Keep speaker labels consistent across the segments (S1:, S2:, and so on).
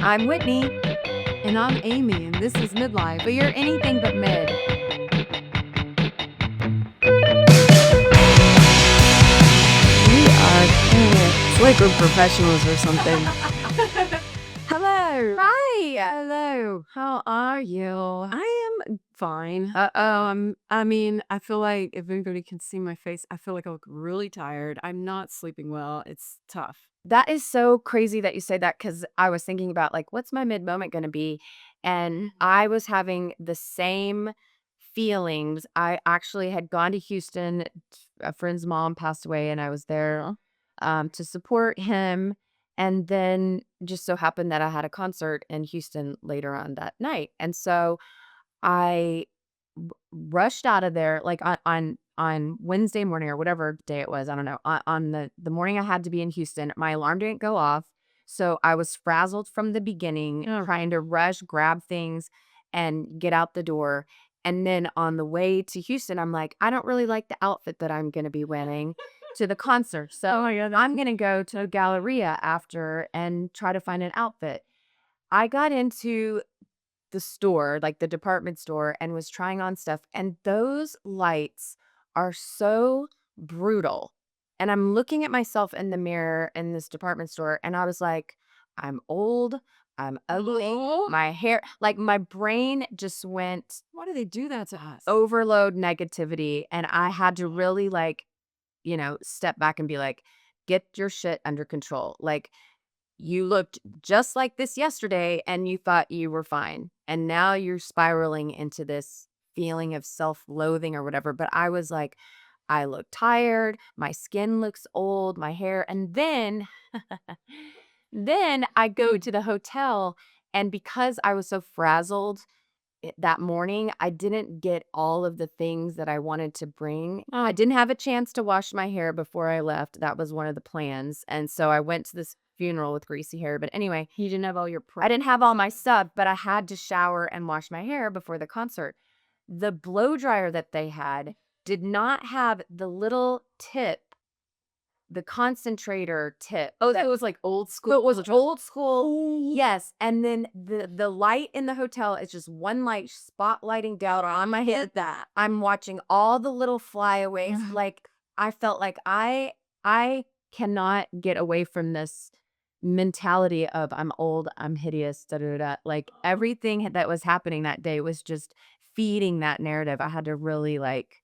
S1: I'm Whitney,
S2: And I'm Amy, and this is Midlife.
S1: but you're anything but mid.
S2: We are it's like we're professionals or something. Hello.
S1: Hi.
S2: Hello.
S1: How are you?
S2: I am fine.
S1: Uh-oh.
S2: I mean, I feel like if anybody can see my face, I feel like I look really tired. I'm not sleeping well. It's tough.
S1: That is so crazy that you say that because I was thinking about like, what's my mid moment going to be? And I was having the same feelings. I actually had gone to Houston. A friend's mom passed away, and I was there to support him. And then just so happened that I had a concert in Houston later on that night. And so I rushed out of there, like, on Wednesday morning or whatever day it was, I don't know, on the morning I had to be in Houston, my alarm didn't go off, so I was frazzled from the beginning,
S2: Oh,
S1: trying to rush, grab things, and get out the door, and then on the way to Houston, I'm like, "I don't really like the outfit that I'm gonna be wearing to the concert,
S2: oh
S1: so
S2: my God.
S1: I'm gonna go to a Galleria after and try to find an outfit." I got into the store, like the department store, and was trying on stuff. And those lights are so brutal. And I'm looking at myself in the mirror in this department store, and I was like, I'm old, I'm ugly, my hair, like my brain just went
S2: Why do they do that to us?
S1: overload negativity. And I had to really like, step back and be like, get your shit under control. Like, you looked just like this yesterday and you thought you were fine. And now you're spiraling into this feeling of self-loathing or whatever. But I was like, I look tired, my skin looks old, my hair. And then then I go to the hotel, and because I was so frazzled that morning, I didn't get all of the things that I wanted to bring. I didn't have a chance to wash my hair before I left. That was one of the plans. And so I went to this funeral with greasy hair. But anyway,
S2: You didn't have all your
S1: I didn't have all my stuff, but I had to shower and wash my hair before the concert. The blow dryer that they had did not have the little tip, the concentrator tip.
S2: Oh,
S1: that
S2: so it was like old school.
S1: so it was old school. Yes, and then the light in the hotel is just one light spotlighting down on my head.
S2: That.
S1: I'm watching all the little flyaways. Like, I felt like I cannot get away from this mentality of I'm old, I'm hideous, da da da. Da. Like, everything that was happening that day was just feeding that narrative. I had to really like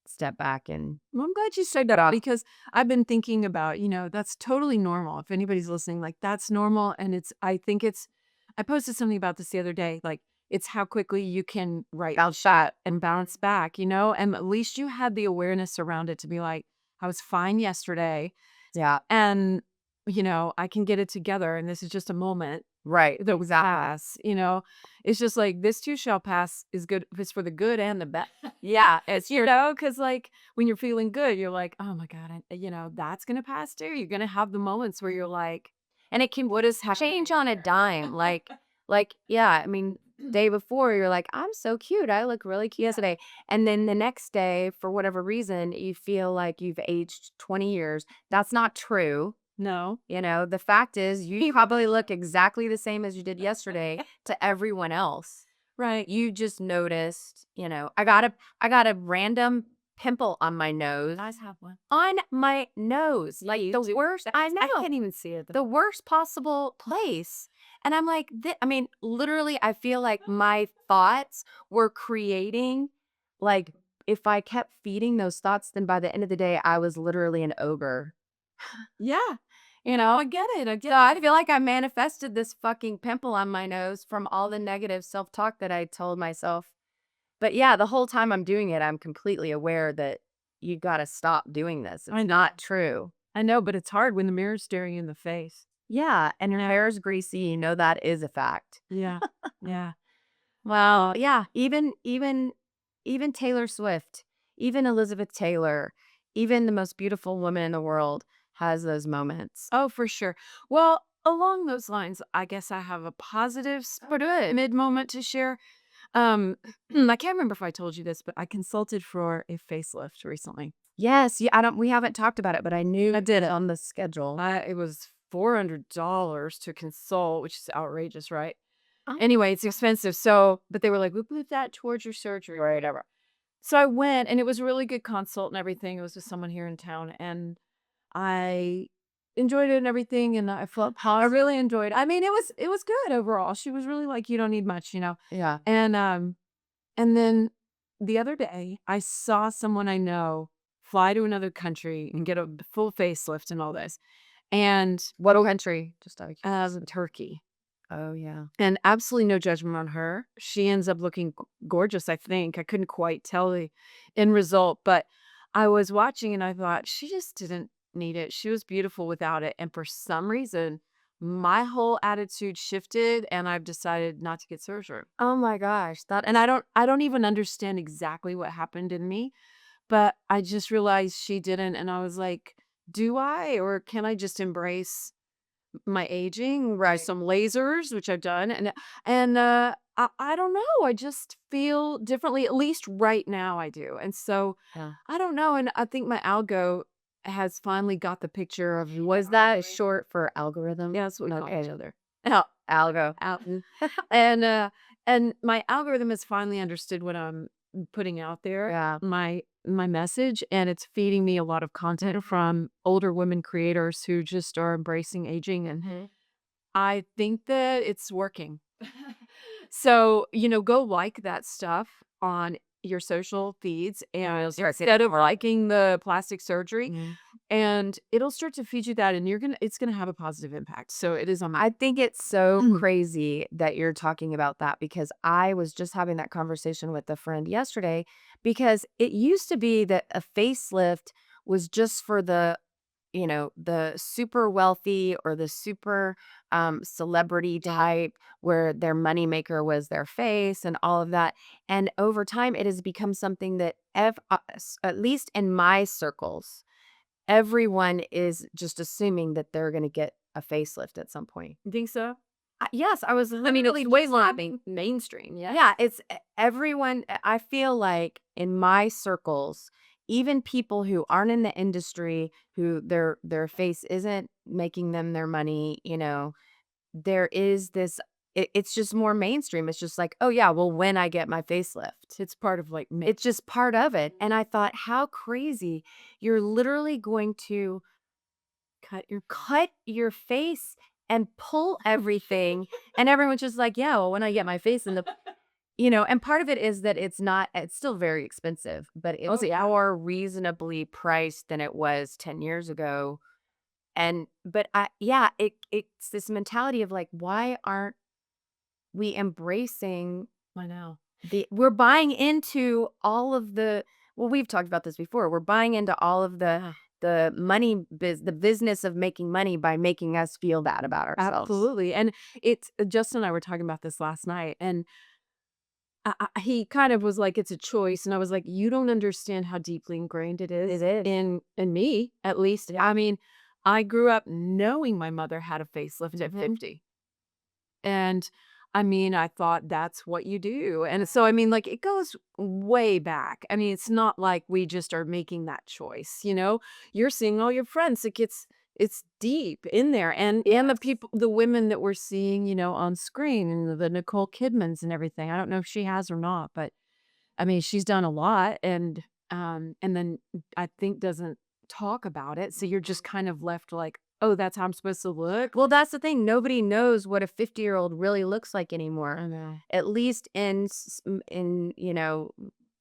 S1: step back and
S2: Well, I'm glad you said that out because I've been thinking about, that's totally normal. If anybody's listening, like that's normal. And I posted something about this the other day. Like it's how quickly you can
S1: bounce shot.
S2: and bounce back, and at least you had the awareness around it to be like, I was fine yesterday
S1: Yeah,
S2: and, I can get it together. And this is just a moment
S1: right.
S2: that will
S1: Exactly.
S2: pass. It's just like this too shall pass is good. If it's for the good and the bad.
S1: Yeah, it's
S2: Because like like, when you're feeling good, you're like, "Oh my god, that's gonna pass too." You're gonna have the moments where you're like,
S1: and it can
S2: "What is happening?"
S1: change on a dime. Yeah, I mean, day before you're like, I'm so cute. I look really cute today. And then the next day, for whatever reason, you feel like you've aged 20 years. That's not true.
S2: No.
S1: The fact is you probably look exactly the same as you did yesterday to everyone else.
S2: Right.
S1: You just noticed, I got a random pimple on my nose.
S2: I have one.
S1: On my nose, like the worst. I
S2: I
S1: know,
S2: can't even see it.
S1: the worst possible place. And I'm like, I mean, literally, I feel like my thoughts were creating, like, if I kept feeding those thoughts, then by the end of the day, I was literally an ogre.
S2: Yeah.
S1: You know?
S2: I get it. I get
S1: So I feel like I manifested this fucking pimple on my nose from all the negative self talk that I told myself. But yeah, the whole time I'm doing it, I'm completely aware that you got to stop doing this.
S2: I
S1: It's not true.
S2: I know, but it's hard when the mirror's staring you in the face.
S1: Yeah, and your hair is greasy, that is a fact.
S2: Yeah. Yeah.
S1: Well, yeah, even Taylor Swift, even Elizabeth Taylor, even the most beautiful woman in the world has those moments.
S2: Oh, for sure. Well, along those lines, I guess I have a positive
S1: Oh, good.
S2: mid moment to share. I can't remember if I told you this, but I consulted for a facelift recently.
S1: Yes, yeah, I don't we haven't talked about it, but I knew
S2: I did
S1: it's
S2: it.
S1: on the schedule.
S2: It was $400 to consult, which is outrageous, right?
S1: Oh,
S2: Anyway, it's expensive. So, but they were like, "We'll put that towards your surgery or whatever." So I went and it was a really good consult and everything. It was with someone here in town and I enjoyed it and everything. And I felt how I really enjoyed it. I mean, it was good overall. She was really like, you don't need much, you know?
S1: yeah.
S2: And, and then the other day I saw someone I know fly to another country and get a full facelift and all this. And,
S1: What country? Just out of curiosity.
S2: Turkey.
S1: Oh, yeah.
S2: And absolutely no judgment on her. She ends up looking gorgeous, I think. I couldn't quite tell the end result, but I was watching and I thought, she just didn't need it. She was beautiful without it. And for some reason, my whole attitude shifted and I've decided not to get surgery.
S1: Oh my gosh, that
S2: And I don't even understand exactly what happened in me, but I just realized she didn't. And I was like, do I, or can I just embrace my aging,
S1: right.
S2: some lasers, which I've done, and I don't know, I just feel differently, at least right now I do, and so,
S1: Yeah.
S2: I don't know, and I think my algo has finally got the picture of
S1: Was that short for algorithm?
S2: yeah, that's what we call each
S1: Okay.
S2: other. Al
S1: Algo.
S2: Al and, and my algorithm has finally understood what I'm putting out there,
S1: Yeah.
S2: my message, and it's feeding me a lot of content from older women creators who just are embracing aging, and
S1: Mhm.
S2: I think that it's working. So, go like that stuff on your social feeds and
S1: Start
S2: instead of liking the plastic surgery,
S1: Mhm.
S2: and it'll start to feed you that and it's gonna have a positive impact. So it is on my
S1: I think it's so
S2: Mhm.
S1: crazy that you're talking about that because I was just having that conversation with a friend yesterday because it used to be that a facelift was just for the super wealthy or the super celebrity type where their moneymaker was their face and all of that. And over time, it has become something that, at least in my circles, everyone is just assuming that they're going to get a facelift at some point.
S2: You think so?
S1: Yes, I was
S2: I mean,
S1: literally
S2: it's way
S1: just
S2: more
S1: having
S2: mainstream, yeah.
S1: yeah, it's everyone I feel like in my circles, even people who aren't in the industry, who their face isn't making them their money, there is this it's just more mainstream. It's just like, "Oh yeah, well when I get my facelift."
S2: It's part of, like,
S1: It's just part of it. And I thought, "How crazy. You're literally going to cut your face and pull everything." And everyone's just like, "Yeah, well, when I get my face in the" and part of it is that it's still very expensive, but
S2: Oh,
S1: it's
S2: yeah.
S1: more reasonably priced than it was 10 years ago. And but yeah, it's this mentality of like, why aren't we embracing
S2: I know.
S1: we're buying into all of the well, we've talked about this before. We're buying into all of
S2: Yeah.
S1: the business of making money by making us feel bad about ourselves.
S2: Absolutely, and it's Justin and I were talking about this last night, and he kind of was like, "It's a choice," and I was like, "You don't understand how deeply ingrained it
S1: It
S2: is
S1: is.
S2: in me, at least." I mean, I grew up knowing my mother had a facelift at
S1: Mhm.
S2: 50. And, I mean, I thought that's what you do, and so, I mean, like, it goes way back. I mean, it's not like we just are making that choice, you know? You're seeing all your friends, it's deep in there, and the women that we're seeing, on screen, and the Nicole Kidmans and everything. I don't know if she has or not, but, I mean, she's done a lot, and then I think doesn't talk about it, so you're just kind of left like, "Oh, that's how I'm supposed to look?"
S1: Well, that's the thing. Nobody knows what a 50-year-old really looks like anymore.
S2: I know.
S1: At least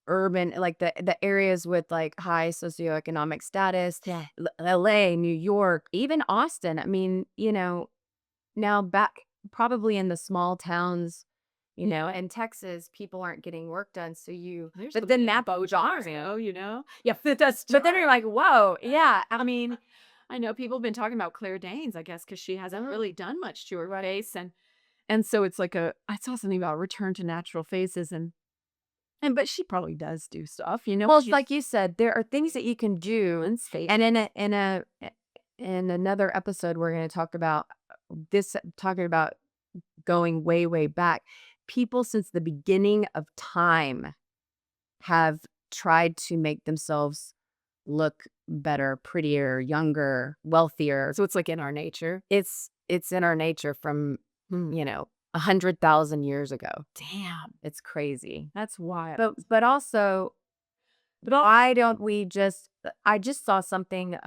S1: urban like the areas with like high socioeconomic status,
S2: Yeah.
S1: LA, New York, even Austin. I mean, now back probably in the small towns, in Texas, people aren't getting work done. So
S2: There's
S1: but
S2: some
S1: then that
S2: Bojario, you know? Yeah, that's
S1: but then you're like, whoa, yeah. I mean,
S2: I know people have been talking about Claire Danes, I guess, because she hasn't really done much to her face, and so it's like I saw something about return to natural faces, and but she probably does do stuff,
S1: well, it's
S2: she's
S1: like you said, there are things that you can do.
S2: women's face.
S1: And in another episode, we're going to talk about talking about going way, way back. People since the beginning of time have tried to make themselves look better, prettier, younger, wealthier.
S2: So it's like in our nature.
S1: It's in our nature from,
S2: Hmm.
S1: 100,000 years ago.
S2: Damn,
S1: It's crazy.
S2: that's wild.
S1: But also,
S2: But all
S1: why don't we just I just saw something,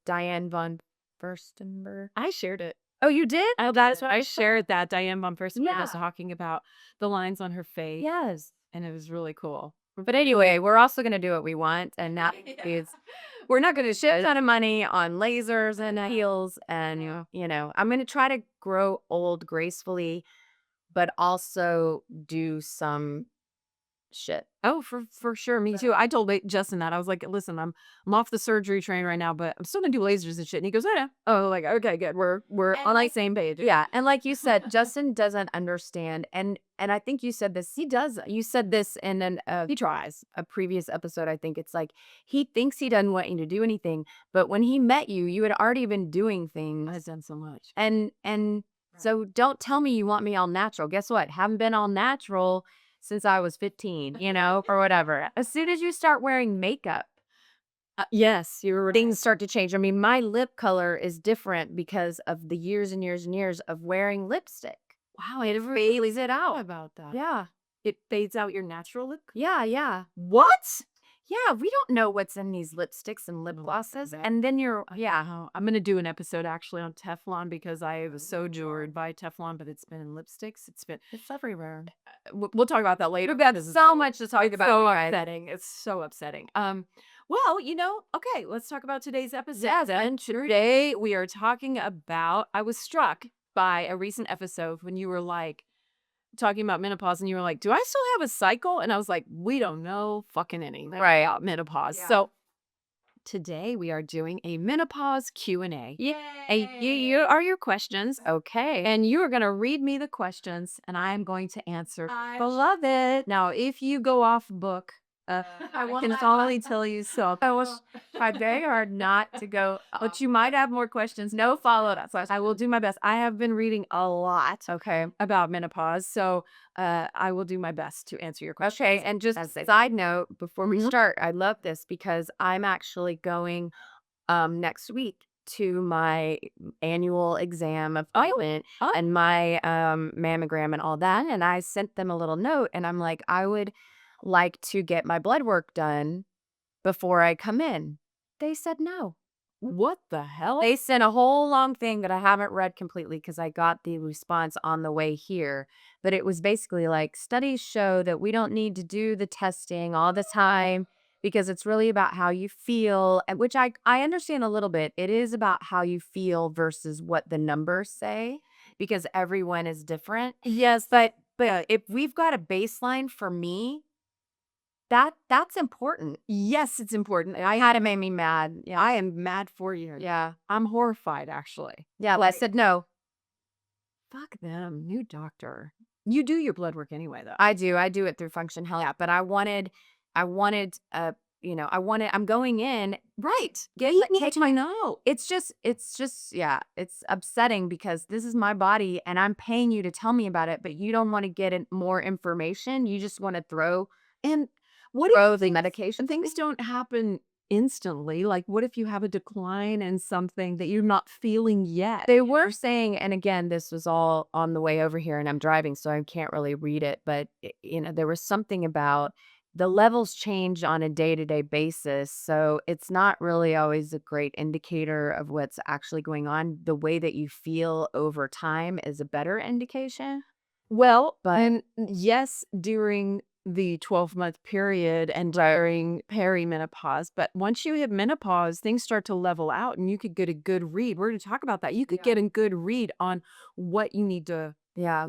S1: Diane von Furstenberg.
S2: I shared it.
S1: Oh, you did?
S2: That's what I shared that Diane von Furstenberg was
S1: Yeah.
S2: talking about the lines on her face,
S1: Yes.
S2: and it was really cool.
S1: But anyway, we're also gonna do what we want, and that is we're not gonna shit a ton of money on lasers and heels, and, I'm gonna try to grow old gracefully, but also do some shit.
S2: Oh, for sure, me too. I told Justin that I was like, "Listen, I'm off the surgery train right now, but I'm still gonna do lasers and shit." And he goes, "Oh yeah." Oh, like okay, good. We're on the same page.
S1: Yeah, and like you said, Justin doesn't understand, and I think you said this. He does. You said this in
S2: He tries.
S1: a previous episode. I think it's like he thinks he doesn't want you to do anything, but when he met you, you had already been doing
S2: I've
S1: things,
S2: done so much.
S1: and so don't tell me you want me all natural. Guess what? Haven't been all natural since I was 15, or whatever. As soon as you start wearing makeup,
S2: Yes, you were.
S1: things start to change. I mean, my lip color is different because of the years and years and years of wearing lipstick.
S2: Wow, I never
S1: Fades it
S2: thought
S1: out.
S2: about that.
S1: Yeah.
S2: It fades out your natural look.
S1: Yeah, yeah.
S2: What?
S1: Yeah, we don't know what's in these lipsticks and lip
S2: No,
S1: glosses.
S2: that-
S1: And then yeah.
S2: Oh, I'm gonna do an episode actually on Teflon because I was so jeweled by Teflon, but it's been in lipsticks.
S1: It's everywhere.
S2: We'll talk about that later.
S1: We've got
S2: because
S1: so much to talk
S2: it's
S1: about.
S2: so
S1: Guys.
S2: upsetting. It's so upsetting. Well, okay, let's talk about today's episode.
S1: Yes,
S2: And today we are talking about. I was struck by a recent episode when you were like talking about menopause, and you were like, "Do I still have a cycle?" And I was like, "We don't know fucking anything
S1: Right.
S2: about menopause."
S1: Yeah.
S2: So today we are doing a menopause Q&A.
S1: Yay.
S2: And you are your questions.
S1: Okay.
S2: And you are going to read me the questions, and I am going to answer.
S1: I
S2: Love it. Now, if you go off book, I can finally tell you so.
S1: I will try very hard not to go.
S2: But you might have more questions.
S1: No follow-up.
S2: I will do my best. I have been reading a lot
S1: Okay.
S2: about menopause, so I will do my best to answer your questions.
S1: Okay. And just as a side note, before we start, I love this because I'm actually going next week to my annual exam of appointment
S2: Oh.
S1: and my mammogram and all that. And I sent them a little note and I'm like, I would like to get my blood work done before I come in. They said no.
S2: What the hell?
S1: They sent a whole long thing that I haven't read completely because I got the response on the way here. But it was basically like studies show that we don't need to do the testing all the time because it's really about how you feel, which I understand a little bit. It is about how you feel versus what the numbers say because everyone is different.
S2: Yes,
S1: But if we've got a baseline for me, that's important.
S2: yes, it's important.
S1: I had it made me mad. Yeah.
S2: I am mad for you.
S1: Yeah.
S2: I'm horrified, actually.
S1: Yeah. I said no.
S2: Fuck them. New doctor. You do your blood work anyway, though.
S1: I do it through Function Health. Yeah, but I'm going in, right.
S2: I know.
S1: Yeah, it's upsetting because this is my body and I'm paying you to tell me about it, but you don't want to get more information. You just want to
S2: And what if
S1: throw the medication.
S2: things don't happen instantly? Like, what if you have a decline in something that you're not feeling yet?
S1: They were saying, and again, this was all on the way over here and I'm driving, so I can't really read it, but there was something about the levels change on a day-to-day basis. So it's not really always a great indicator of what's actually going on. The way that you feel over time is a better indication.
S2: Well,
S1: But-
S2: and yes, during the 12-month period and during perimenopause, but once you hit menopause, things start to level out and you could get a good read. We're going to talk about that. You could
S1: Yeah.
S2: get a good read on what you need to,
S1: Yeah.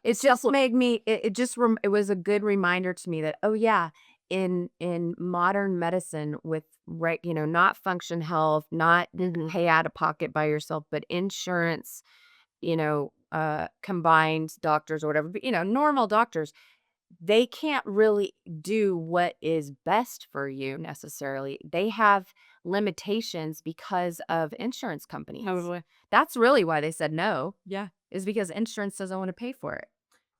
S2: it's
S1: Just made me it was a good reminder to me that, oh yeah, in modern medicine with not Function Health, not pay out of pocket by yourself, but insurance, combined doctors or whatever, but normal doctors, they can't really do what is best for you necessarily. They have limitations because of insurance companies.
S2: Totally.
S1: That's really why they said no,
S2: Yeah.
S1: is because insurance doesn't want to pay for it.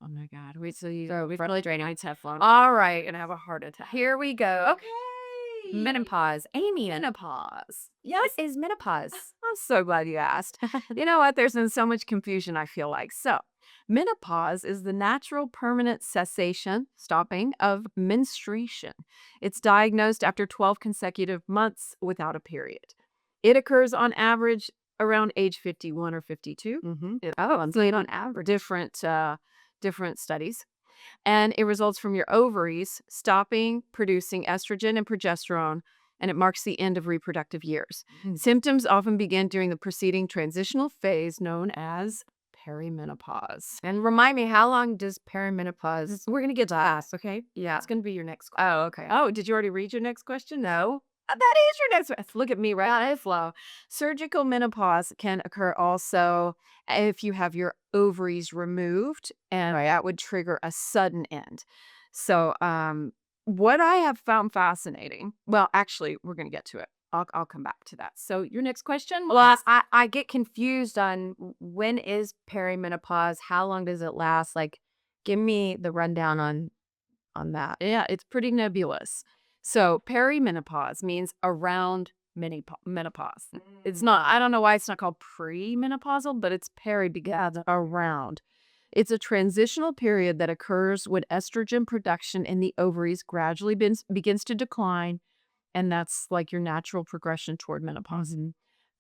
S2: Oh my God. Wait, so you
S1: So we've really draining.
S2: Teflon.
S1: All right,
S2: Gonna have a heart attack.
S1: here we go.
S2: Okay.
S1: Menopause. Amy,
S2: Menopause.
S1: what
S2: Yes.
S1: is menopause?
S2: I'm so glad you asked. You know what? There's been so much confusion, I feel like. So, menopause is the natural permanent cessation, stopping of menstruation. It's diagnosed after 12 consecutive months without a period. It occurs on average around age 51 or 52.
S1: Oh, I'm
S2: It's
S1: saying
S2: on
S1: on average.
S2: different studies, and it results from your ovaries stopping producing estrogen and progesterone, and it marks the end of reproductive years.
S1: Mm.
S2: Symptoms often begin during the preceding transitional phase known as perimenopause.
S1: And remind me, how long does perimenopause?
S2: We're going to get to that, okay?
S1: Yeah.
S2: It's going to be your next question.
S1: Oh, okay.
S2: Oh, did you already read your next question?
S1: No.
S2: That is your next one. Look at me, right on flow. Surgical menopause can occur also if you have your ovaries removed, and that would trigger a sudden end. So, what I have found fascinating, well, actually, we're going to get to it. I'll come back to that. So, your next question
S1: Well,
S2: was,
S1: I get confused on when is perimenopause? How long does it last? Like, give me the rundown on that.
S2: yeah, it's pretty nebulous. So, perimenopause means around menopause. It's not, I don't know why it's not called premenopausal, but it's peri because around. It's a transitional period that occurs when estrogen production in the ovaries gradually begins to decline, and that's like your natural progression toward menopause.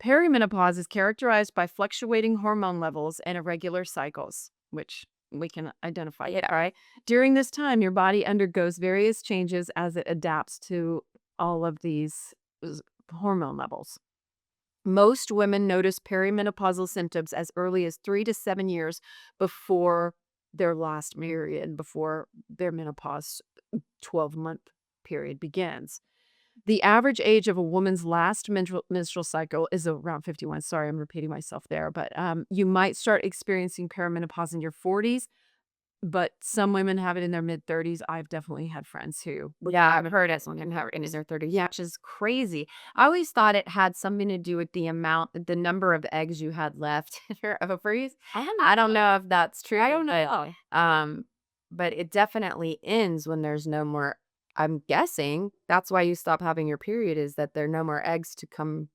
S2: Perimenopause is characterized by fluctuating hormone levels and irregular cycles, which we can identify. Yeah, right. During this time, your body undergoes various changes as it adapts to all of these hormone levels. Most women notice perimenopausal symptoms as early as 3 to 7 years before their last period, before their menopause 12-month period begins. The average age of a woman's last menstrual cycle is around 51. Sorry, I'm repeating myself there, but you might start experiencing perimenopause in your 40s, but some women have it in their mid 30s. I've definitely had friends who.
S1: Yeah, I've heard it. Someone can have it in their 30s,
S2: Yeah.
S1: which is crazy. I always thought it had something to do with the number of eggs you had left in your ovaries. I don't know if that's true.
S2: I don't know.
S1: Um, but it definitely ends when there's no more. I'm guessing that's why you stop having your period is that there are no more eggs to come.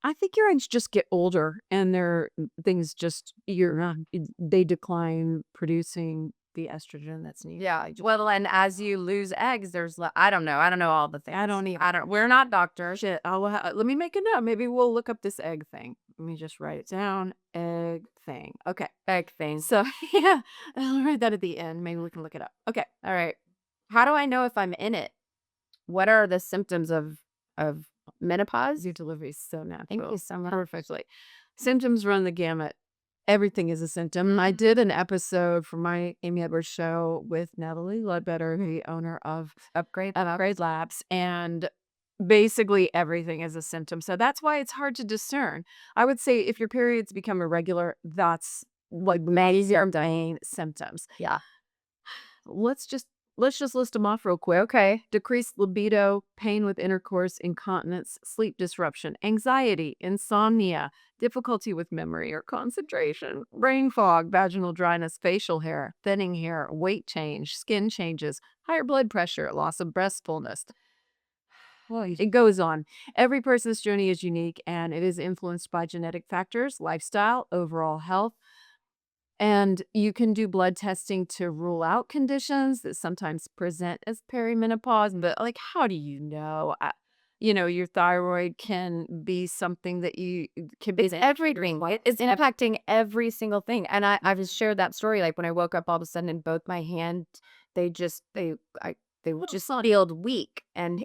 S2: I think your eggs just get older and their things just, they decline producing the estrogen that's needed.
S1: Yeah. Well, and as you lose eggs, I don't know. I don't know all the things.
S2: I don't even.
S1: I don't. We're not doctors.
S2: Shit, let me make a note. Maybe we'll look up this egg thing. Let me just write it down. Egg thing. Okay.
S1: Egg things.
S2: So, yeah, I'll write that at the end. Maybe we can look it up. Okay.
S1: All right. How do I know if I'm in it? What are the symptoms of menopause?
S2: Your delivery is so natural.
S1: Thank you so much.
S2: Perfectly. Symptoms run the gamut. Everything is a symptom. I did an episode for my Amy Edwards show with Natalie Ledbetter, the owner of Upgrade Labs, and basically everything is a symptom. So that's why it's hard to discern. I would say if your periods become irregular, that's like major main symptoms.
S1: Yeah.
S2: Let's just list them off real quick.
S1: Okay.
S2: Decreased libido, pain with intercourse, incontinence, sleep disruption, anxiety, insomnia, difficulty with memory or concentration, brain fog, vaginal dryness, facial hair, thinning hair, weight change, skin changes, higher blood pressure, loss of breast fullness. Well, it goes on. Every person's journey is unique and it is influenced by genetic factors, lifestyle, overall health, and you can do blood testing to rule out conditions that sometimes present as perimenopause. But, like, how do you know? Your thyroid can be something that you can be.
S1: It's everything. Right? It's impacting every single thing. And I've just shared that story. Like when I woke up all of a sudden in both my hands, they just felt weak and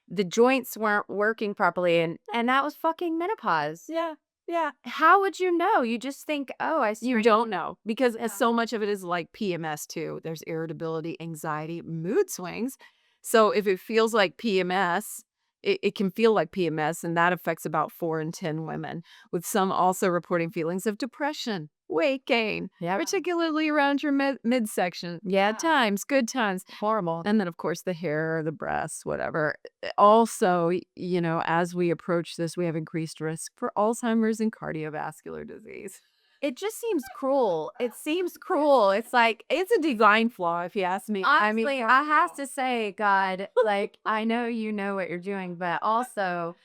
S1: the joints weren't working properly and that was fucking menopause.
S2: Yeah, yeah.
S1: How would you know? You just think, oh,
S2: You don't know because so much of it is like PMS too. There's irritability, anxiety, mood swings. So if it feels like PMS, it can feel like PMS, and that affects about 4 in 10 women, with some also reporting feelings of depression, weight gain,
S1: yeah,
S2: particularly around your midsection.
S1: yeah,
S2: Times, good times.
S1: horrible.
S2: And then, of course, the hair, the breasts, whatever. Also, as we approach this, we have increased risk for Alzheimer's and cardiovascular disease.
S1: it just seems cruel. It seems cruel. It's like,
S2: It's a design flaw, if you ask me. I mean,
S1: honestly, I have to say, God, like, I know you know what you're doing, but also,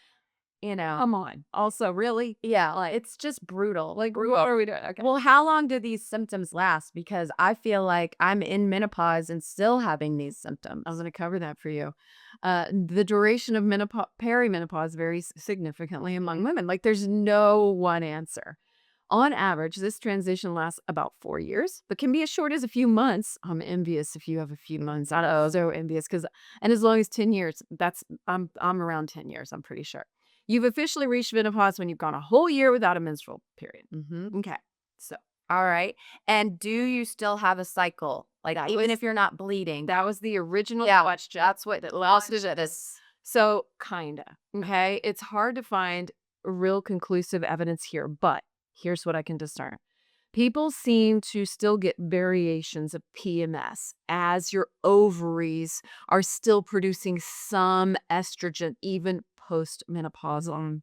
S1: you know,
S2: come on. Also, really?
S1: yeah,
S2: Like,
S1: it's just brutal.
S2: like, what are we doing? Okay.
S1: Well, how long do these symptoms last? Because I feel like I'm in menopause and still having these
S2: I'm
S1: symptoms.
S2: going to cover that for you. The duration of perimenopause varies significantly among women. Like, there's no one answer. On average, this transition lasts about 4 years, but can be as short as a few months. I'm envious if you have a few months. I'm so envious because, and as long as 10 years, I'm around 10 years, I'm pretty sure. You've officially reached menopause when you've gone a whole year without a menstrual period.
S1: Mhm.
S2: Okay. So
S1: All right. And do you still have a cycle? Like,
S2: that
S1: even
S2: was
S1: if you're not bleeding?
S2: that was the original
S1: Yeah,
S2: question.
S1: that's what
S2: That
S1: lost
S2: launched
S1: it
S2: this.
S1: is.
S2: So kinda. Okay. It's hard to find real conclusive evidence here, but here's what I can discern. People seem to still get variations of PMS as your ovaries are still producing some estrogen, even postmenopausal.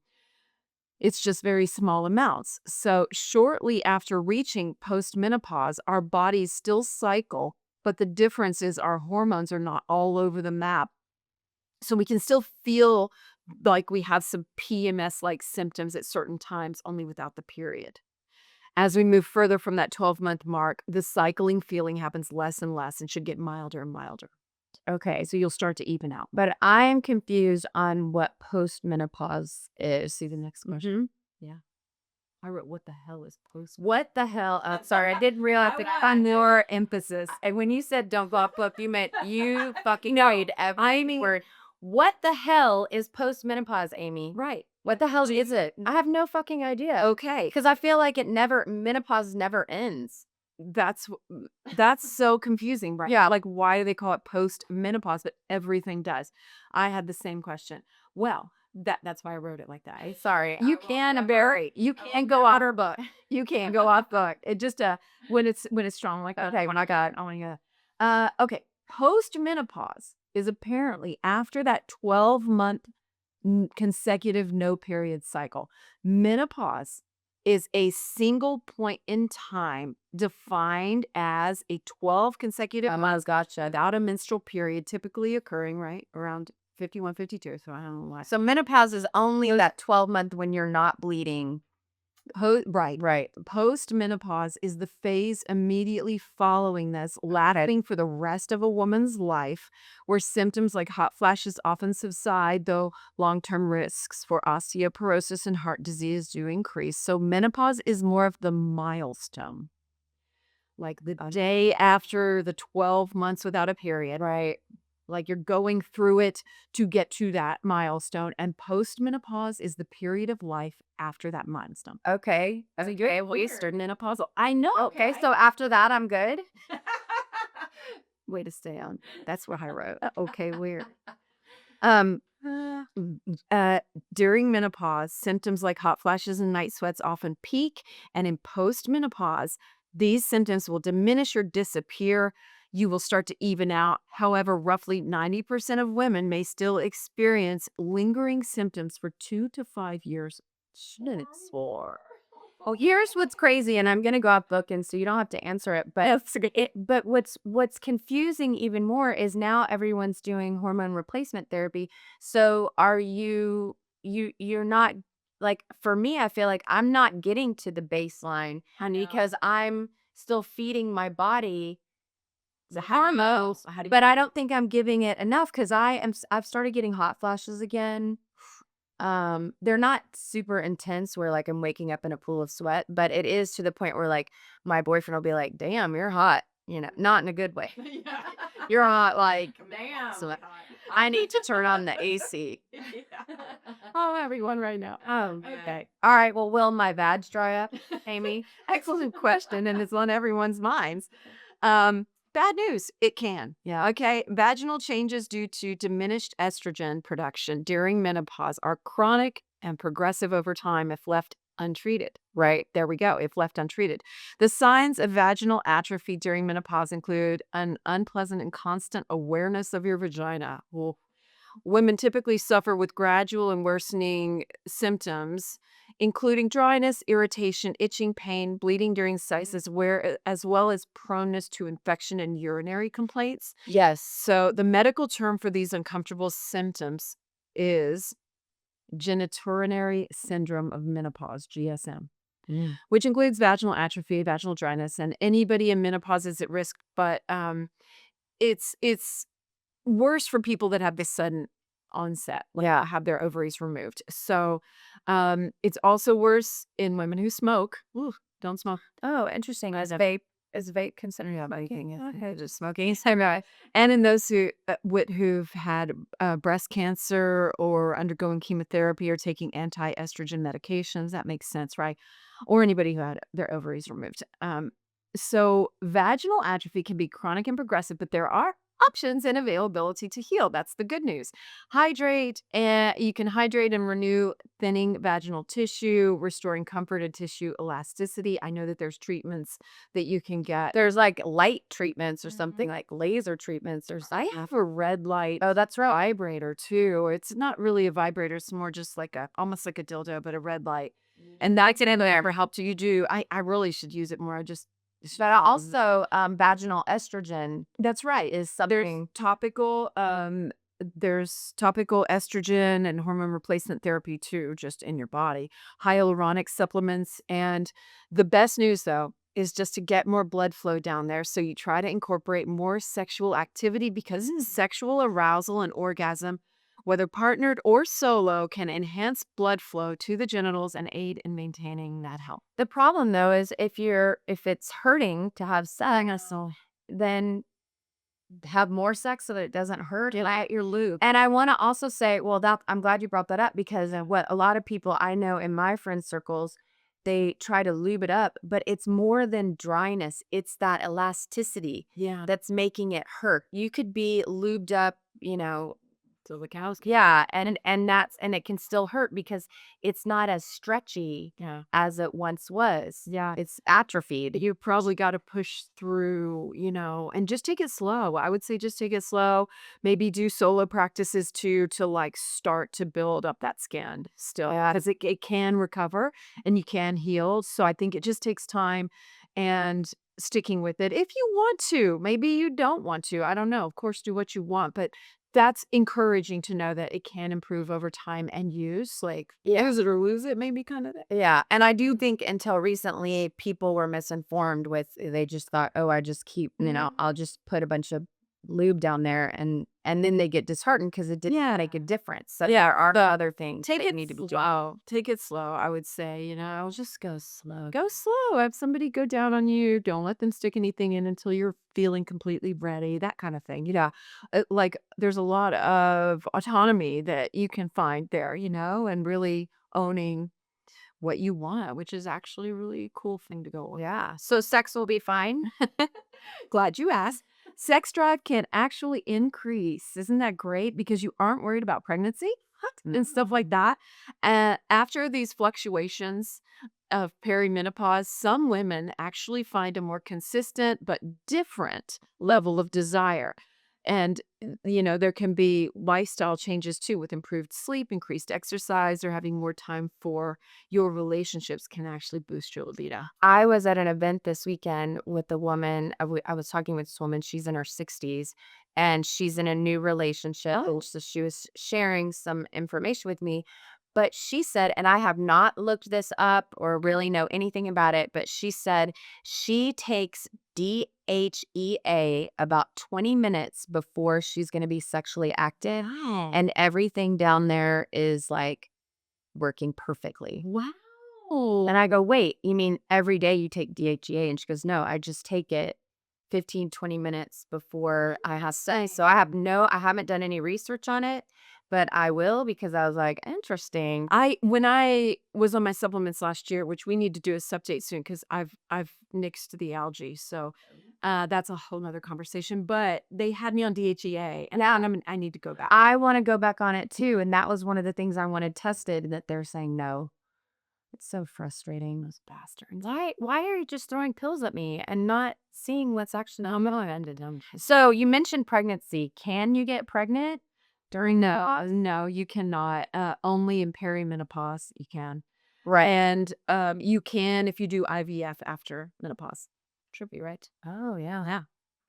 S2: It's just very small amounts. So, shortly after reaching postmenopause, our bodies still cycle, but the difference is our hormones are not all over the map. So, we can still feel like we have some PMS like symptoms at certain times, only without the period. As we move further from that 12-month mark, the cycling feeling happens less and less and should get milder and milder.
S1: Okay.
S2: So you'll start to even out.
S1: But I am confused on what postmenopause is.
S2: See the next question?
S1: Mhm.
S2: Yeah. I wrote, what the hell is post?
S1: What the hell? Sorry, I didn't realize the more emphasis. And when you said don't go off book, you meant you fucking know every word. What the hell is postmenopause, Amy?
S2: Right.
S1: What the hell is it? I have no fucking idea.
S2: Okay.
S1: Because I feel like menopause never ends.
S2: That's so confusing, right?
S1: Yeah.
S2: Like, why do they call it post menopause? But everything does. I had the same question. Well, that's why I wrote it like that.
S1: Sorry.
S2: You can go off her book. You can go off book. It just when it's strong like that.
S1: Okay, when I got
S2: Oh my god. Okay. Post menopause is apparently after that 12-month consecutive no period cycle. Menopause is a single point in time defined as a 12 consecutive months
S1: gotcha.
S2: without a menstrual period, typically occurring right around 51, 52. So I don't know why.
S1: So menopause is only that 12-month when you're not bleeding.
S2: Right.
S1: Right.
S2: Postmenopause is the phase immediately following this, lasting for the rest of a woman's life, where symptoms like hot flashes often subside, though long term risks for osteoporosis and heart disease do increase. So, menopause is more of the milestone, like the day after the 12 months without a period.
S1: Right.
S2: Like you're going through it to get to that milestone. And postmenopause is the period of life after that milestone.
S1: Okay.
S2: So
S1: Okay.
S2: you're Eastern menopausal. I know.
S1: Okay. So after that, I'm good.
S2: Way to stay on. That's what I wrote. Okay, weird. Um, uh, During menopause, symptoms like hot flashes and night sweats often peak, and in postmenopause, these symptoms will diminish or disappear. You will start to even out. However, roughly 90% of women may still experience lingering symptoms for 2 to 5 years. Shouldn't for.
S1: Oh, here's what's crazy, and I'm gonna go off book, and so you don't have to answer it. But but what's confusing even more is now everyone's doing hormone replacement therapy. So are you're not like for me, I feel like I'm not getting to the baseline
S2: Honey,
S1: because I'm still feeding my body
S2: the
S1: hormones,
S2: how do you
S1: but I don't think I'm giving it enough because I've started getting hot flashes again. They're not super intense where like I'm waking up in a pool of sweat, but it is to the point where like my boyfriend will be like, "Damn, you're hot." Not in a good way.
S2: Yeah.
S1: You're hot like
S2: Damn.
S1: so I need to turn on the AC.
S2: Yeah. Oh, everyone right now.
S1: Okay. All right. Well, will my vag dry up, Amy?
S2: Excellent question, and it's on everyone's minds. Bad news, it can.
S1: Yeah.
S2: Okay. Vaginal changes due to diminished estrogen production during menopause are chronic and progressive over time if left untreated. Right. There we go. If left untreated. The signs of vaginal atrophy during menopause include an unpleasant and constant awareness of your vagina. Well, women typically suffer with gradual and worsening symptoms including dryness, irritation, itching, pain, bleeding during cysts, as well as proneness to infection and urinary complaints.
S1: Yes.
S2: So the medical term for these uncomfortable symptoms is genitourinary syndrome of menopause, GSM,
S1: Mm.
S2: which includes vaginal atrophy, vaginal dryness, and anybody in menopause is at risk. But it's worse for people that have this sudden onset, like
S1: Yeah.
S2: have their ovaries removed. So it's also worse in women who smoke. Ooh, don't smoke.
S1: Oh, interesting. Is vape considered
S2: Okay,
S1: smoking?
S2: okay, just smoking. So, right. And in those who've had breast cancer or undergoing chemotherapy or taking anti-estrogen medications, that makes sense, right? Or anybody who had their ovaries removed. So vaginal atrophy can be chronic and progressive, but there are options and availability to heal. That's the good news. Hydrate, and you can hydrate and renew thinning vaginal tissue, restoring comfort and tissue elasticity. I know that there's treatments that you can get.
S1: There's like light treatments or
S2: Mhm.
S1: something like laser treatments.
S2: I have a red light
S1: Oh, that's right.
S2: vibrator too. It's not really a vibrator, it's more just like a almost like a dildo, but a red light. And that's an ever helped you do. I really should use it more. I just
S1: But also, vaginal estrogen
S2: that's right.
S1: is
S2: There's
S1: something.
S2: topical, there's topical estrogen and hormone replacement therapy too, just in your body, hyaluronic supplements. And the best news, though, is just to get more blood flow down there. So you try to incorporate more sexual activity because sexual arousal and orgasm, whether partnered or solo, can enhance blood flow to the genitals and aid in maintaining that health.
S1: The problem though is if it's hurting to have sex,
S2: So,
S1: then have more sex so that it doesn't hurt.
S2: get out your lube.
S1: And I wanna also say, well, that I'm glad you brought that up because of what a lot of people I know in my friend circles, they try to lube it up, but it's more than dryness. It's that elasticity
S2: Yeah.
S1: that's making it hurt. You could be lubed up,
S2: So the cows.
S1: yeah, and it can still hurt because it's not as stretchy
S2: Yeah.
S1: as it once was.
S2: Yeah.
S1: It's atrophied.
S2: You probably gotta push through, and just take it slow. I would say just take it slow. Maybe do solo practices too to, like, start to build up that skin still,
S1: Yeah.
S2: 'cause it can recover and you can heal. So I think it just takes time and sticking with it if you want to. Maybe you don't want to. I don't know. Of course, do what you want, but that's encouraging to know that it can improve over time and use, like,
S1: Yeah.
S2: use it or lose it, maybe kinda thing.
S1: Yeah, and I do think until recently, people were misinformed with they just thought, "Oh, I just keep I'll just put a bunch of lube down there," and then they get disheartened because it didn't
S2: Yeah.
S1: make a difference. So there are
S2: The
S1: other things
S2: take
S1: that
S2: it
S1: need to be done.
S2: slow. Take it slow, I would say, just go slow. Go slow. Have somebody go down on you. Don't let them stick anything in until you're feeling completely ready, that kind of thing. Like there's a lot of autonomy that you can find there, and really owning what you want, which is actually a really cool thing to go with.
S1: Yeah, so sex will be fine?
S2: Glad you asked. Sex drive can actually increase. Isn't that great? Because you aren't worried about pregnancy and stuff like that. After these fluctuations of perimenopause, some women actually find a more consistent but different level of desire. And, there can be lifestyle changes too with improved sleep, increased exercise, or having more time for your relationships can actually boost your libido.
S1: I was at an event this weekend with a woman. I was talking with this woman. She's in her 60s and she's in a new relationship.
S2: Oh,
S1: And so she was sharing some information with me. But she said, and I have not looked this up or really know anything about it, but she said she takes DHEA about 20 minutes before she's going to be sexually active.
S2: wow.
S1: And everything down there is like working perfectly. And I
S2: Wow.
S1: go, "Wait, you mean every day you take DHEA?" And she goes, "No, I just take it 15, 20 minutes before I have sex." So I haven't done any research on it, but I will because I was like, "Interesting."
S2: When I was on my supplements last year, which we need to do a update soon because I've nixed the algae, so that's a whole nother conversation. But they had me on DHEA, and now I need to go back.
S1: I wanna go back on it too, and that was one of the things I wanted tested that they're saying no. It's so frustrating.
S2: Those bastards.
S1: Why are you just throwing pills at me and not seeing what's actually
S2: No, no, I ended them.
S1: So, you mentioned pregnancy. Can you get pregnant during
S2: No, no, you cannot. Only in perimenopause you can.
S1: Right.
S2: And, you can if you do IVF after menopause. Should be right.
S1: Oh, yeah.
S2: Yeah.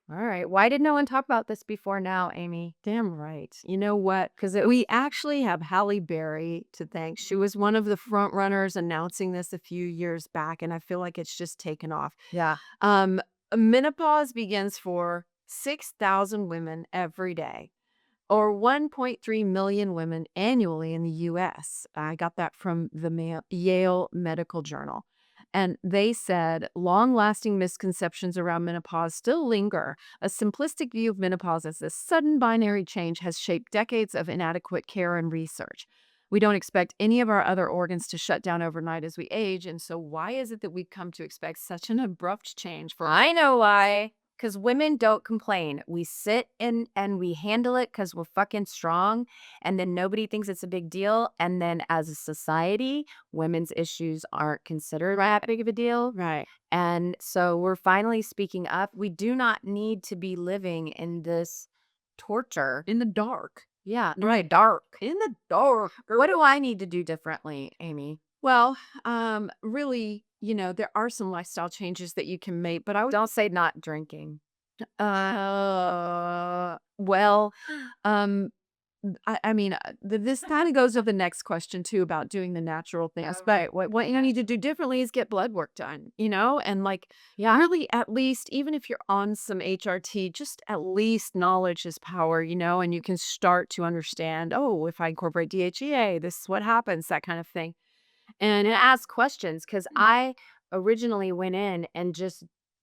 S1: All right. Why did no one talk about this before now, Amy?
S2: Damn right. You know what?
S1: Because it
S2: We actually have Halle Berry to thank. She was one of the front runners announcing this a few years back, and I feel like it's just taken off.
S1: yeah.
S2: Um, Menopause begins for 6,000 women every day, or 1.3 million women annually in the US. I got that from the Yale Medical Journal. And they said long lasting misconceptions around menopause still linger. A simplistic view of menopause as this sudden binary change has shaped decades of inadequate care and research. We don't expect any of our other organs to shut down overnight as we age. And so, why is it that we've come to expect such an abrupt change for
S1: I know why. Because women don't complain. We sit and we handle it because we're fucking strong. And then nobody thinks it's a big deal. And then as a society, women's issues aren't considered that big of a deal.
S2: right
S1: And so we're finally speaking up. We do not need to be living in this torture.
S2: in the dark?
S1: Yeah, in the
S2: Right.
S1: dark.
S2: In the dark.
S1: What do I need to do differently, Amy?
S2: Well, really, there are some lifestyle changes that you can make, but I would
S1: Don't say not drinking.
S2: well, um, I mean, this kind of goes with the next question too about doing the natural things. But what you need to do differently is get blood work done, and like,
S1: Yeah.
S2: really, at least, even if you're on some HRT, just at least knowledge is power, and you can start to understand, oh, if I incorporate DHEA, this is what happens, that kind of thing.
S1: And
S2: And
S1: ask questions because I originally went in and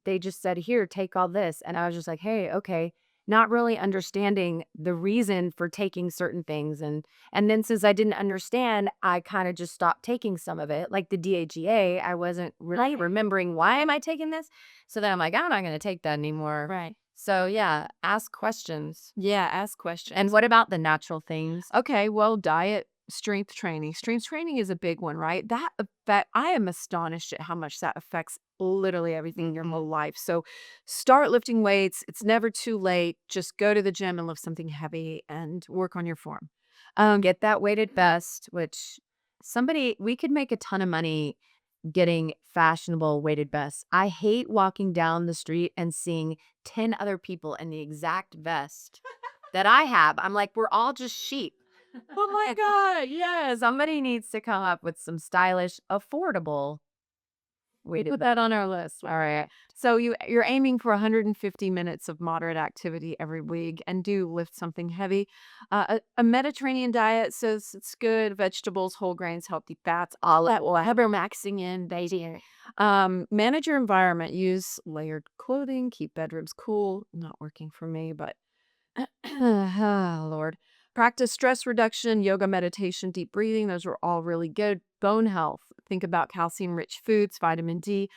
S1: they just said, "Here, take all this." And I was just like, "Hey, okay." Not really understanding the reason for taking certain things. And then since I didn't understand, I kind of just stopped taking some of it. Like the DHEA, I wasn't really remembering why am I taking this? So then I'm like, I'm not going to take that anymore.
S2: right.
S1: So yeah, ask questions.
S2: Yeah, ask
S1: And
S2: questions.
S1: what about the natural things?
S2: Okay, well, diet, strength training. Strength training is a big one, right? I am astonished at how much that affects literally everything in your whole life. So start lifting weights. It's never too late. Just go to the gym and lift something heavy and work on your form.
S1: Get that weighted vest, which we could make a ton of money getting fashionable weighted vests. I hate walking down the street and seeing 10 other people in the exact vest that I have. I'm like, we're all just sheep.
S2: Oh my God, yes.
S1: Somebody needs to come up with some stylish, affordable
S2: We
S1: weighted
S2: put
S1: vest.
S2: that on our list.
S1: All right.
S2: So you're aiming for 150 minutes of moderate activity every week, and do lift something heavy. A Mediterranean diet says it's good: vegetables, whole grains, healthy fats, all that will have maxing in daisy. Manage your environment. Use layered clothing. Keep bedrooms cool. Not working for me, but oh, Lord. Practice stress reduction, yoga, meditation, deep breathing. Those are all really good. Bone health. Think about calcium rich foods, vitamin D,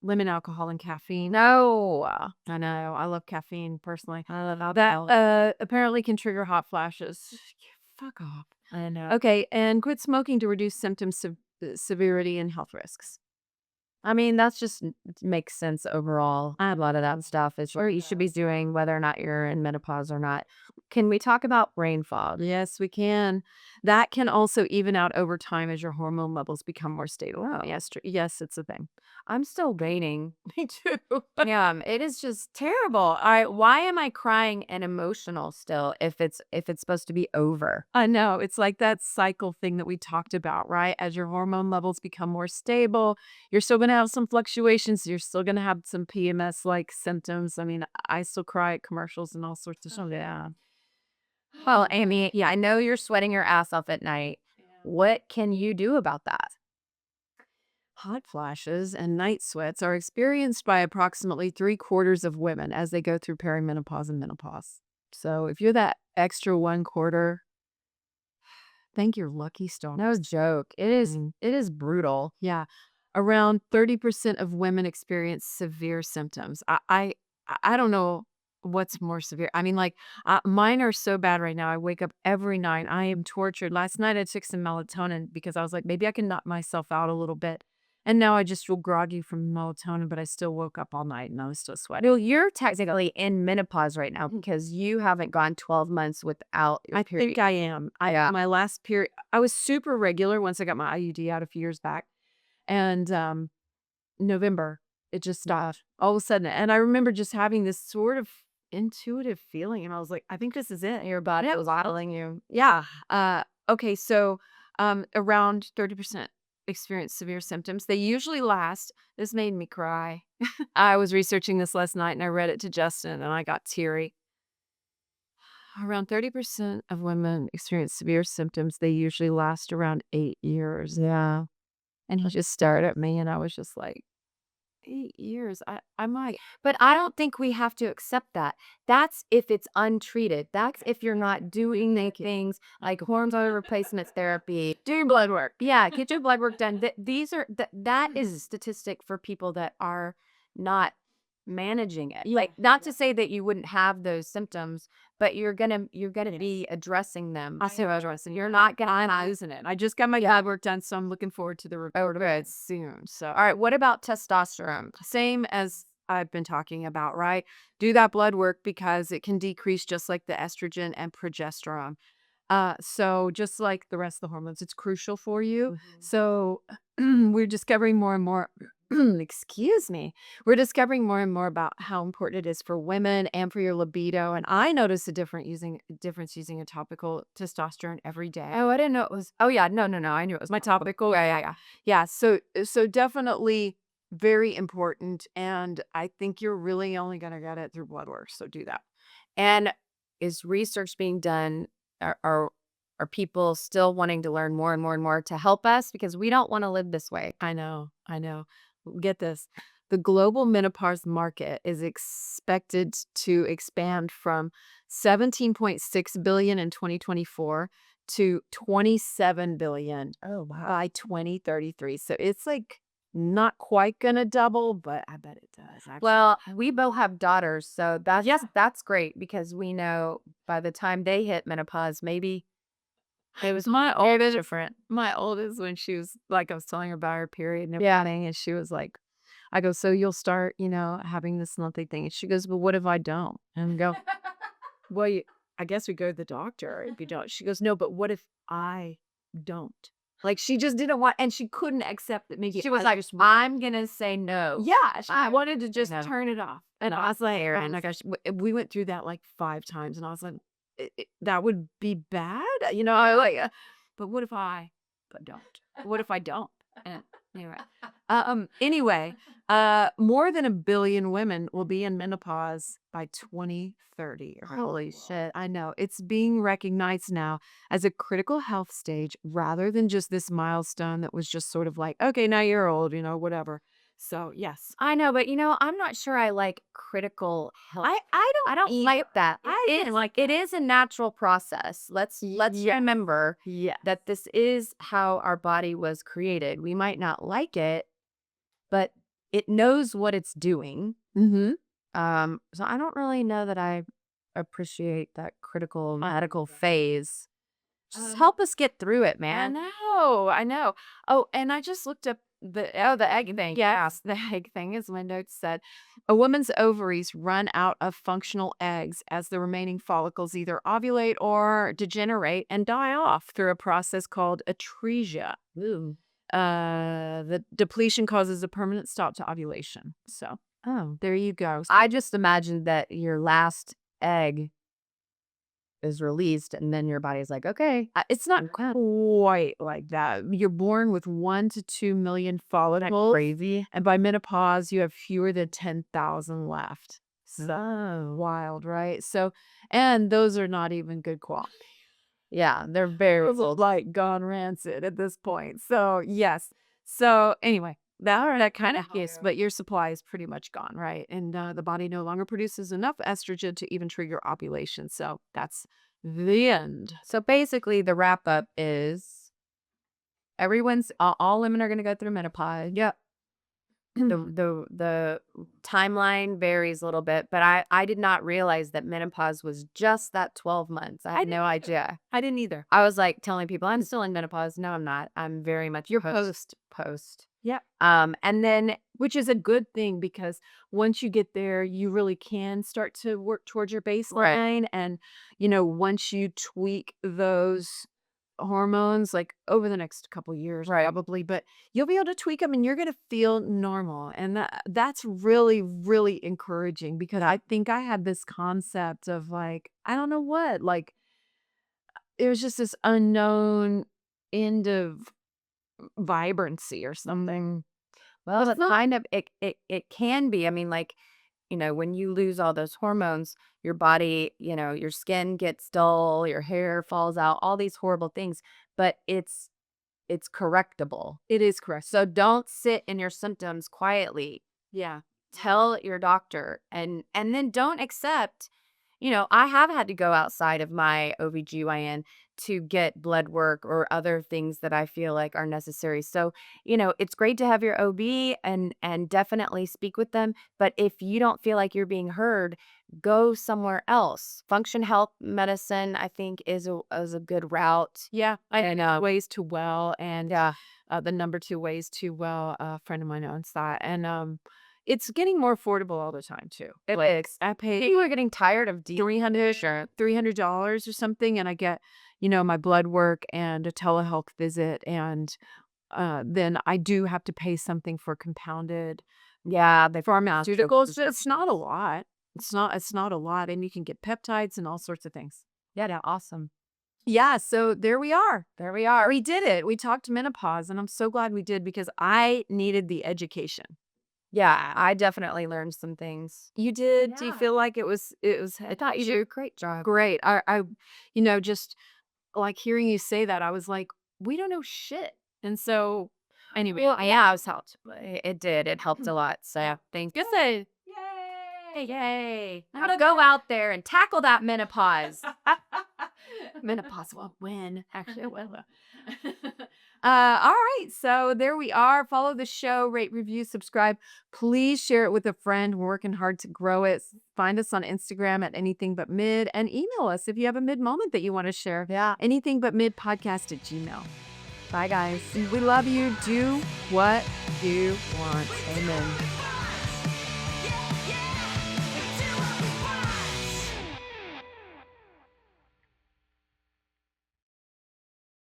S2: lemon alcohol, and caffeine.
S1: No.
S2: I know. I love caffeine personally.
S1: I love
S2: That
S1: alcohol.
S2: apparently can trigger hot flashes. Fuck off.
S1: I know.
S2: Okay, and quit smoking to reduce symptom severity and health risks.
S1: I mean, that's just makes sense overall. A lot of that stuff is what you should be doing, whether or not you're in menopause or not. Can we talk about brain fog?
S2: Yes, we can. That can also even out over time as your hormone levels become more stable.
S1: Oh,
S2: Yes, yes, it's a thing.
S1: I'm still waiting.
S2: Me too.
S1: Yeah, it is just terrible. Why am I crying and emotional still if it's supposed to be over?
S2: I know. It's like that cycle thing that we talked about, right? As your hormone levels become more stable, you're still going to have some fluctuations. You're still going to have some PMS like symptoms. I mean, I still cry at commercials and all sorts of stuff.
S1: Yeah. Well, Amy, yeah, I know you're sweating your ass off at night. What can you do about that?
S2: Hot flashes and night sweats are experienced by approximately 3/4 of women as they go through perimenopause and menopause. So if you're that extra 1/4, thank your lucky
S1: No
S2: stars.
S1: joke. It is brutal.
S2: Yeah. Around 30% of women experience severe symptoms. I don't know what's more severe. I mean, like, mine are so bad right now. I wake up every night. I am tortured. Last night I took some melatonin because I was like, maybe I can knock myself out a little bit. And now I just feel groggy from melatonin, but I still woke up all night and I was still sweating.
S1: No, you're technically in menopause right now because you haven't gone 12 months without your
S2: I
S1: period.
S2: think I am.
S1: Yeah.
S2: My last period, I was super regular once I got my IUD out a few years back. And November, it just stopped all of a sudden. And I remember just having this sort of intuitive feeling. And I was like, I think this is it.
S1: Your body was telling you.
S2: Yeah. Okay. So around 30% experience severe symptoms. They usually last. This made me cry. I was researching this last night and I read it to Justin and I got teary. Around 30% of women experience severe symptoms. They usually last around 8 years.
S1: Yeah.
S2: And he just stared at me and I was just like, 8 years. I might.
S1: But I don't think we have to accept that. That's if it's untreated. That's if you're not doing the things like hormone replacement therapy.
S2: Do your blood work.
S1: Yeah, get your blood work done. These are that is a statistic for people that are not managing it. Like not to say that you wouldn't have those symptoms, but you're gonna be addressing them.
S2: I see what I was saying. You're not gonna I'm using it. I just got my blood work done, so I'm looking forward to the report of it soon. So
S1: All right, what about testosterone?
S2: same as I've been talking about, right? Do that blood work because it can decrease just like the estrogen and progesterone. So just like the rest of the hormones, it's crucial for you. So we're discovering more and more, excuse me, we're discovering more and more about how important it is for women and for your libido. And I notice a difference using a topical testosterone every day.
S1: Oh, I didn't know it was. Oh yeah, no. I knew it was
S2: My topical,
S1: Yeah.
S2: yeah. So definitely very important. And I think you're really only gonna get it through blood work. So do that.
S1: And is research being done? Are people still wanting to learn more and more and more to help us because we don't want to live this way?
S2: I know, I know. Get this. The global menopause market is expected to expand from 17.6 billion in 2024 to 27 billion
S1: Oh wow.
S2: by 2033. So it's like not quite gonna double, but I bet it does. Actually.
S1: Well, we both have daughters, so that's great because we know by the time they hit menopause, maybe
S2: It was my oldest different. My oldest when she was like I was telling her about her period and
S1: yeah.
S2: everything, and she was like, I go, so you'll start, having this monthly thing. And she goes, well, what if I don't? And I go, well, I guess we go to the doctor if you don't. She goes, no, but what if I don't? Like she just didn't want, and she couldn't accept that maybe
S1: She was
S2: I
S1: like,
S2: just
S1: I'm gonna say no.
S2: yeah, I
S1: I
S2: wanted to just
S1: know.
S2: turn it off. And I was like, oh my gosh, we went through that like 5 times, and I was like, that would be bad, I like, but what if I, but don't? What if I don't? And anyway, more than 1 billion women will be in menopause by 2030.
S1: Holy shit.
S2: I know it's being recognized now as a critical health stage rather than just this milestone that was just sort of like, okay, now you're old, whatever. So yes,
S1: I know, but I'm not sure I like critical health. I don't
S2: either.
S1: like that.
S2: I didn't like
S1: It is a natural process. Let's
S2: yeah.
S1: remember
S2: Yeah.
S1: that this is how our body was created. We might not like it, but it knows what it's doing.
S2: Mm-hmm.
S1: So I don't really know that I appreciate that critical medical phase. Just help us get through it,
S2: I
S1: man.
S2: know, I know. Oh, and I just looked up the egg thing. Yes, the egg thing, as my notes said. A woman's ovaries run out of functional eggs as the remaining follicles either ovulate or degenerate and die off through a process called atresia.
S1: Ooh.
S2: The depletion causes a permanent stop to ovulation. So
S1: Oh.
S2: there you go.
S1: I just imagined that your last egg is released and then your body's like, okay,
S2: It's not
S1: okay.
S2: quite like that. You're born with 1 to 2 million follicles.
S1: Crazy.
S2: And by menopause, you have fewer than 10,000 left.
S1: Oh.
S2: Wild, right? So, and those are not even good quality.
S1: Yeah, they're very
S2: Those are like gone rancid at this point. So, yes. So, anyway, that kind of case, but your supply is pretty much gone, right? And the body no longer produces enough estrogen to even trigger ovulation. So, that's the end.
S1: So basically the wrap up is all women are gonna go through menopause.
S2: Yep.
S1: The timeline varies a little bit, but I did not realize that menopause was just that 12 months. I had no idea.
S2: I didn't either.
S1: I was like telling people I'm still in menopause. No, I'm not. I'm very much
S2: You're
S1: post.
S2: Yep.
S1: And then
S2: Which is a good thing because once you get there, you really can start to work towards your baseline. And, once you tweak those hormones, like, over the next couple years
S1: Right.
S2: probably, but you'll be able to tweak them and you're gonna feel normal, and that's really, really encouraging because I think I had this concept of, like, I don't know what, like, it was just this unknown end of vibrancy or something,
S1: Well,
S2: but it's
S1: that's
S2: not.
S1: kind of it can be. I mean, like, when you lose all those hormones, your body, your skin gets dull, your hair falls out, all these horrible things, but it's correctable.
S2: It is correct.
S1: So don't sit in your symptoms quietly.
S2: Yeah.
S1: Tell your doctor, and then don't accept. I have had to go outside of my OBGYN to get blood work or other things that I feel like are necessary. So, it's great to have your OB and definitely speak with them, but if you don't feel like you're being heard, go somewhere else. Function health medicine, I think, is a good route.
S2: Yeah, I
S1: And
S2: ways to well, and,
S1: yeah,
S2: the number 2 ways to well, a friend of mine owns that, and, it's getting more affordable all the time too.
S1: it
S2: Like,
S1: is.
S2: I pay
S1: People are getting tired of dealing with
S2: 300
S1: insurance.
S2: $300 or something, and I get, my blood work and a telehealth visit, and, then I do have to pay something for compounded
S1: Yeah, they've actual
S2: pharmaceuticals. It's not a
S1: prescriptions.
S2: lot. It's not a lot, and you can get peptides and all sorts of things.
S1: Yeah, awesome.
S2: Yeah, so there we are.
S1: There we are.
S2: We did it. We talked menopause, and I'm so glad we did because I needed the education.
S1: Yeah, I definitely learned some things.
S2: You did? Do you
S1: Yeah.
S2: feel like it was
S1: I thought you did a great job.
S2: great? Just like hearing you say that, I was like, we don't know shit. And so, anyway,
S1: Well, yeah, I was helped. It did. It helped a lot. So thank you.
S2: good.
S1: Yay! Yay! Now go out there and tackle that menopause.
S2: Menopause will win. Actually, it will. All right. So there we are. Follow the show, rate, review, subscribe. Please share it with a friend. We're working hard to grow it. Find us on Instagram at anything but mid and email us if you have a mid moment that you want to share.
S1: Yeah.
S2: Anything but mid podcast at Gmail.
S1: Bye, guys.
S2: We love you. Do what you want.
S1: Amen.